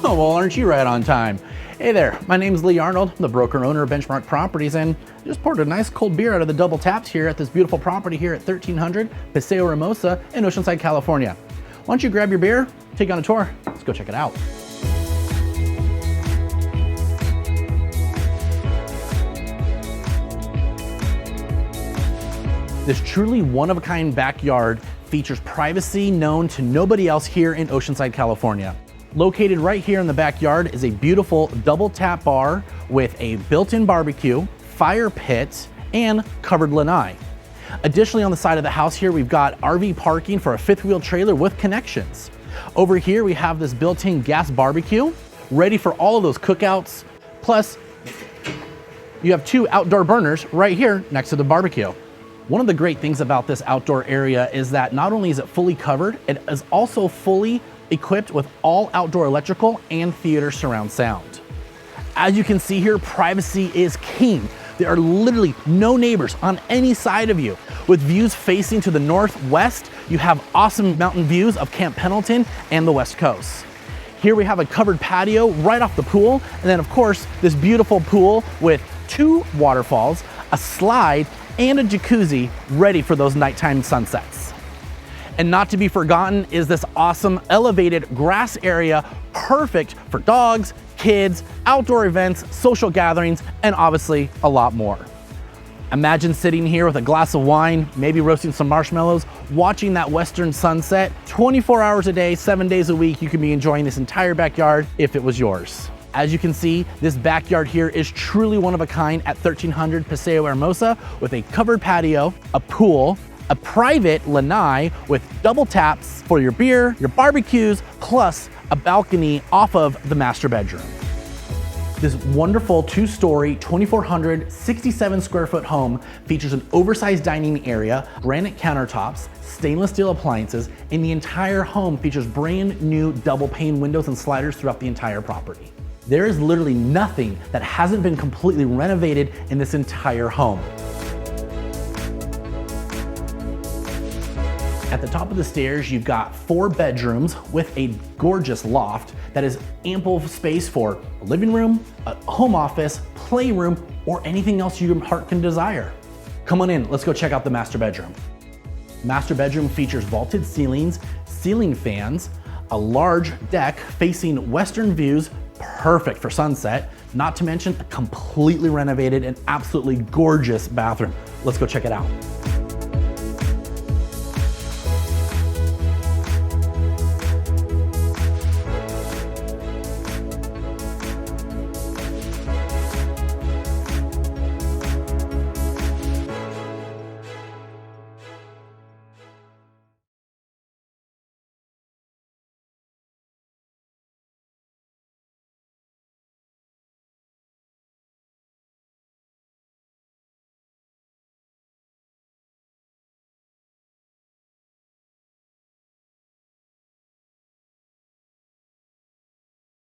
Oh, well, aren't you right on time? Hey there, my name's Lee Arnold, the broker and owner of Benchmark Properties, and just poured a nice cold beer out of the double taps here at this beautiful property here at 1300 Paseo Hermosa in Oceanside, California. Why don't you grab your beer, take on a tour, let's go check it out. This truly one-of-a-kind backyard features privacy known to nobody else here in Oceanside, California. Located right here in the backyard is a beautiful double tap bar with a built-in barbecue, fire pit, and covered lanai. Additionally, on the side of the house here, we've got RV parking for a fifth wheel trailer with connections. Over here, we have this built-in gas barbecue, ready for all of those cookouts. Plus, you have two outdoor burners right here next to the barbecue. One of the great things about this outdoor area is that not only is it fully covered, it is also fully equipped with all outdoor electrical and theater surround sound. As you can see here, privacy is king. There are literally no neighbors on any side of you. With views facing to the northwest, you have awesome mountain views of Camp Pendleton and the West Coast. Here we have a covered patio right off the pool, and then of course, this beautiful pool with two waterfalls, a slide, and a jacuzzi ready for those nighttime sunsets. And not to be forgotten is this awesome elevated grass area, perfect for dogs, kids, outdoor events, social gatherings, and obviously a lot more. Imagine sitting here with a glass of wine, maybe roasting some marshmallows, watching that western sunset. 24 hours a day, 7 days a week, you can be enjoying this entire backyard if it was yours. As you can see, this backyard here is truly one of a kind at 1300 Paseo Hermosa with a covered patio, a pool, a private lanai with double taps for your beer, your barbecues, plus a balcony off of the master bedroom. This wonderful two-story, 2,467 square foot home features an oversized dining area, granite countertops, stainless steel appliances, and the entire home features brand new double pane windows and sliders throughout the entire property. There is literally nothing that hasn't been completely renovated in this entire home. At the top of the stairs, you've got 4 bedrooms with a gorgeous loft that is ample space for a living room, a home office, playroom, or anything else your heart can desire. Come on in, let's go check out the master bedroom. Master bedroom features vaulted ceilings, ceiling fans, a large deck facing western views, perfect for sunset, not to mention a completely renovated and absolutely gorgeous bathroom. Let's go check it out.